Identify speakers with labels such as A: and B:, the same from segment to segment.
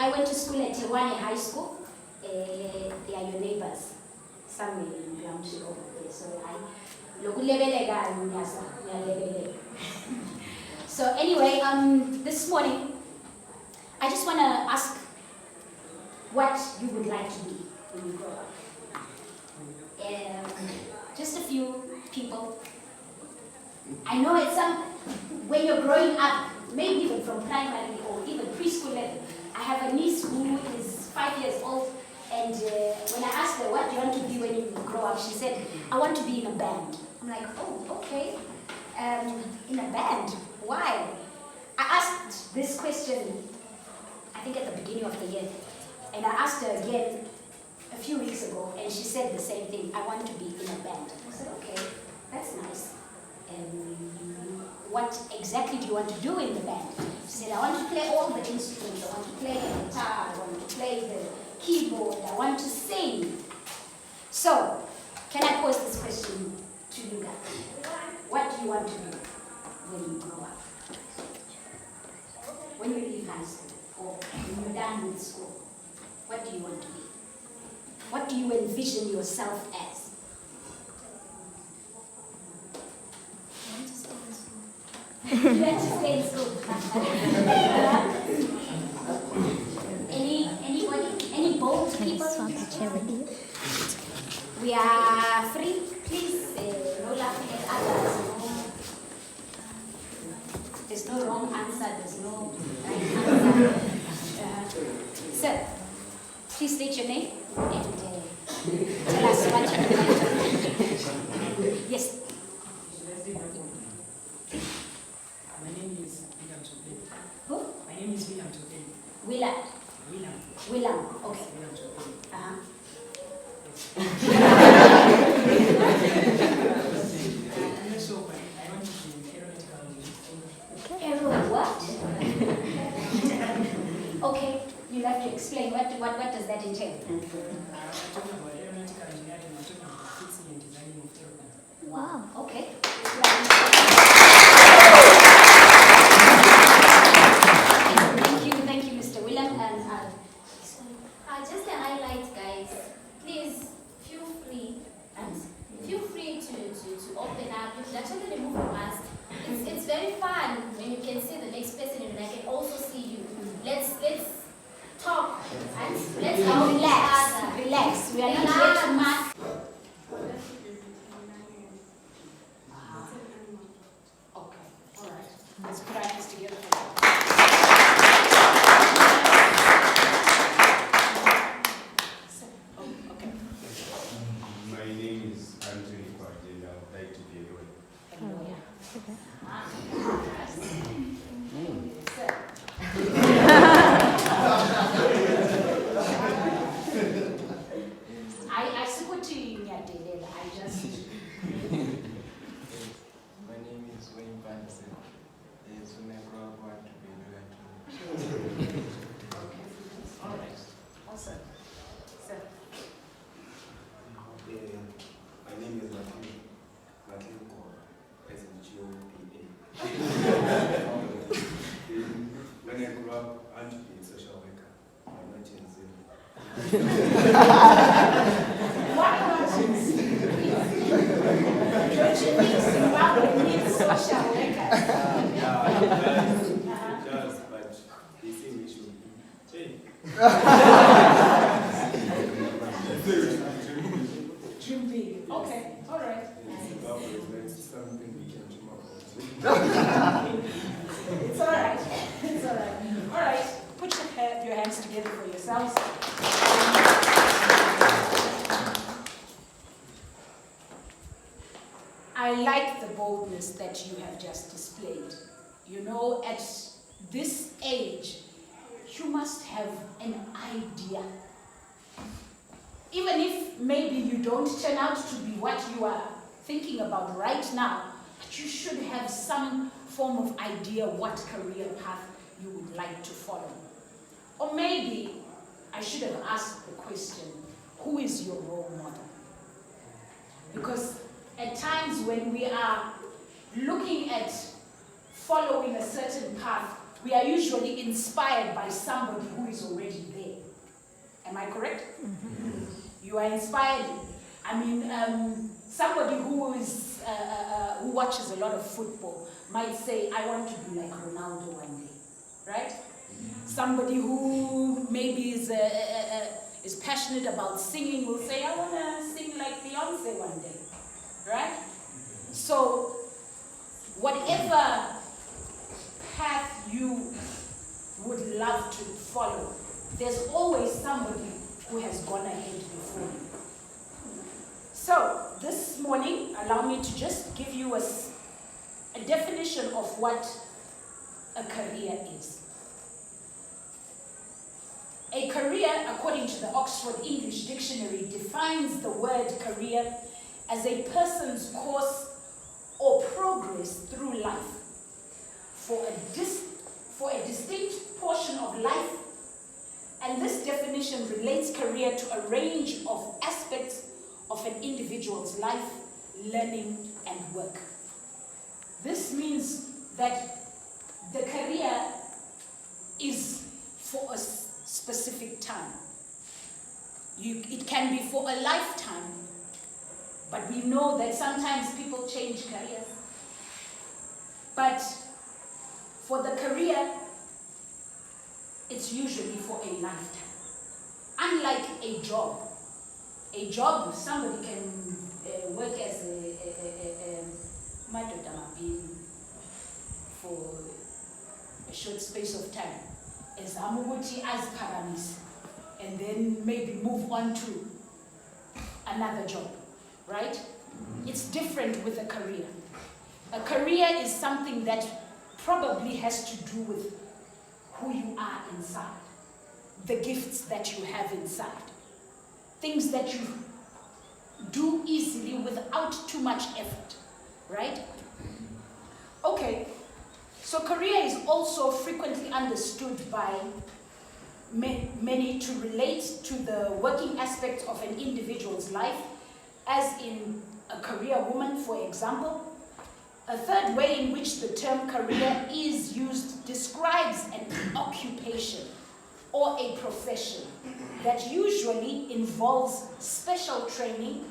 A: I went to school at Embakwe High School. They are your neighbors, somewhere in Gramsci over there. So so anyway, this morning, I just want to ask what you would like to be when you grow up. Just a few people. I know it's when you're growing up, maybe even from primary or even preschool level. I have a niece who is 5 years old, and when I asked her, what do you want to be when you grow up? She said, I want to be in a band. I'm like, oh, okay. In a band? Why? I asked this question, I think at the beginning of the year, and I asked her again a few weeks ago, and she said the same thing, I want to be in a band. I said, okay, that's nice. What exactly do you want to do in the band? She said, I want to play all the instruments. I want to play the guitar, I want to play the keyboard, I want to sing. So, can I pose this question to you guys? What do you want to do when you grow up? When you leave high school, or when you're done with school, what do you want to be? What do you envision yourself as? You want to stay in school. Anybody? Any bold people? We are free. Please, no laughing at others. There's no wrong answer. There's no right answer. Sir, please state your name and tell us what you would like to do. Yes.
B: My name is William Topeli.
A: Who?
B: My name is William Topeli.
A: Willard. William. Okay.
B: William Topeli. I'm not sure, but I want to be aeronautical engineer.
A: Aero what? Okay, you have to explain what does that entail?
B: I'm talking about aeronautical engineering. I'm talking about fixing and designing of airplanes.
A: Wow. Okay. Thank you, Mr. William. And
C: just a highlight, guys. Please feel free to open up. You can actually remove your mask. It's very fun when you can see the next person and I can also see you. Let's talk and let's
A: relax. We are not here to mask. Okay. All right. Let's put our hands together. Dream big. Okay, all right. It's all right. It's all right. All right. Put your hands together for yourselves. I like the boldness that you have just displayed. You know, at this age, you must have an idea. Even if maybe you don't turn out to be what you are thinking about right now, but you should have some form of idea what career path you would like to follow. Or maybe I should have asked the question, who is your role model? Because at times when we are looking at following a certain path, we are usually inspired by somebody who is already Am I correct? You are inspired. I mean, somebody who is who watches a lot of football might say, I want to be like Ronaldo one day, right? Somebody who maybe is passionate about singing will say, I want to sing like Beyonce one day, right? So, whatever path you would love to follow, there's always somebody who has gone ahead before you. So, this morning, allow me to just give you a definition of what a career is. A career, according to the Oxford English Dictionary, defines the word career as a person's course or progress through life for a distinct portion of life, and this definition relates career to a range of aspects of an individual's life, learning, and work. This means that the career is for a specific time. It can be for a lifetime, but we know that sometimes people change careers. But for the career, it's usually for a lifetime. Unlike a job. A job, somebody can work as a for a short space of time, as amuguti as paramis, and then maybe move on to another job, right? It's different with a career. A career is something that probably has to do with who you are inside, the gifts that you have inside, things that you do easily without too much effort, right? Okay, so career is also frequently understood by many to relate to the working aspects of an individual's life, as in a career woman, for example. A third way in which the term career is used describes an occupation or a profession that usually involves special training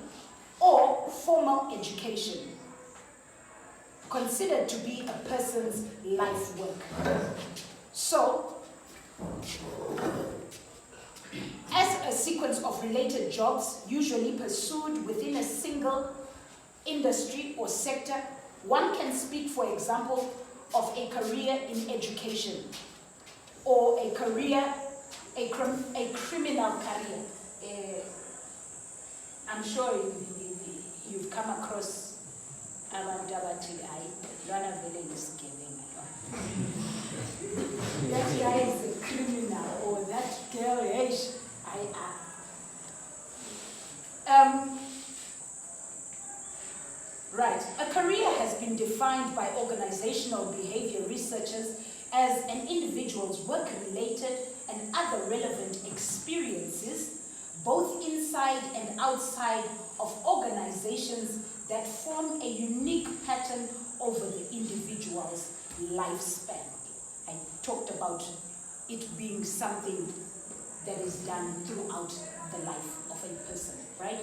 A: or formal education, considered to be a person's life work. So, as a sequence of related jobs, usually pursued within a single industry or sector, one can speak, for example, of a career in education, or a career, a criminal career. I'm sure you've come across abantu abathi hayi lwana vele isigevenge. That guy is a criminal, or that girl, right. A career has been defined by organizational behavior researchers as an individual's work-related and other relevant experiences, both inside and outside of organizations, that form a unique pattern over the individual's lifespan. I talked about it being something that is done throughout the life of a person, right?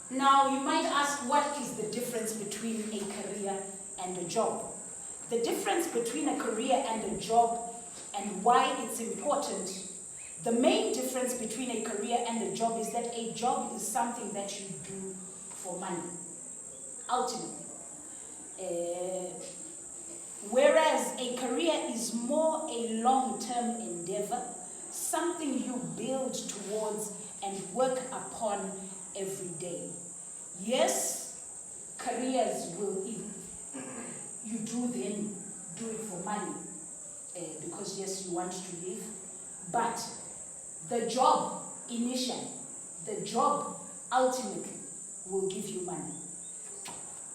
A: Now, you might ask, what is the difference between a career and a job? The difference between a career and a job, and why it's important. The main difference between a career and a job is that a job is something that you do for money, ultimately. Whereas a career is more a long-term endeavor, something you build towards and work upon every day. Yes, careers will, you do it for money, because yes, you want to live, but the job initially, the job ultimately will give you money.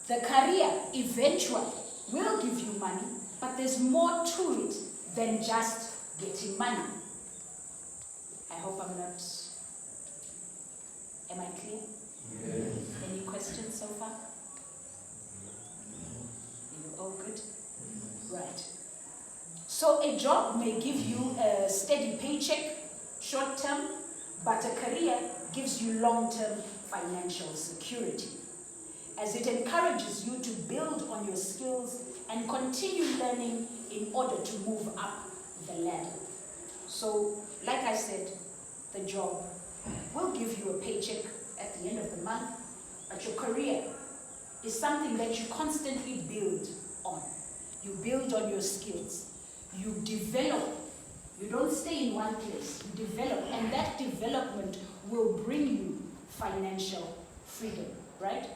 A: The career eventually will give you money, but there's more to it than just getting money. I hope I'm not, am I clear? Yes. Any questions so far? You all good? Right. So a job may give you a steady paycheck, short term, but a career gives you long-term financial security, as it encourages you to build on your skills and continue learning in order to move up the ladder. So, like I said, the job will give you a paycheck at the end of the month, but your career is something that you constantly build on. You build on your skills. You develop. You don't stay in one place. You develop, and that development will bring you financial freedom, right?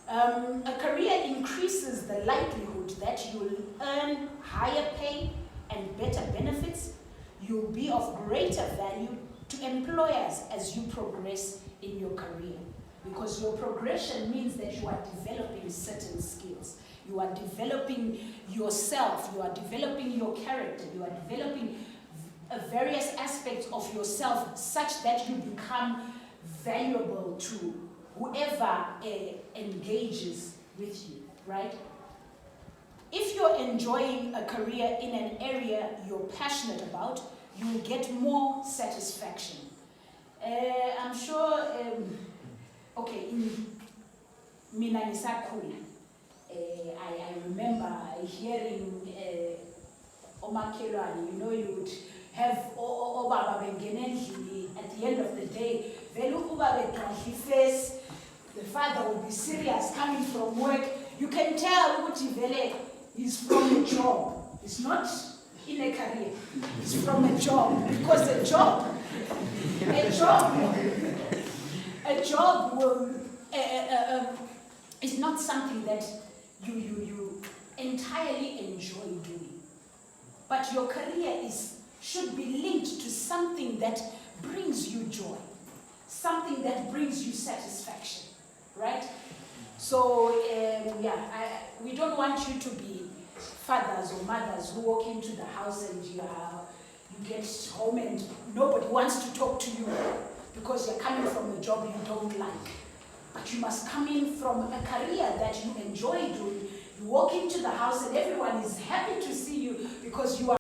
A: A career increases the likelihood that you'll earn higher pay and better benefits. You'll be of greater value to employers as you progress in your career, because your progression means that you are developing certain skills. You are developing yourself, you are developing your character, you are developing various aspects of yourself such that you become valuable to whoever engages with you, right? If you're enjoying a career in an area you're passionate about, you will get more satisfaction. I'm sure, okay, in mina ngisakhula, I remember hearing omakhelwane, you know, you would have obaba bengena endlini at the end of the day, vele ubaba eqadla face, the father will be serious coming from work. You can tell ukuthi vele he's from a job. It's not in a career. It's from a job, because a job will is not something that you entirely enjoy doing. But your career should be linked to something that brings you joy, something that brings you satisfaction, right? So we don't want you to be fathers or mothers who walk into the house and you get home and nobody wants to talk to you because you're coming from a job you don't like. But you must come in from a career that you enjoy doing. You walk into the house and everyone is happy to see you because you are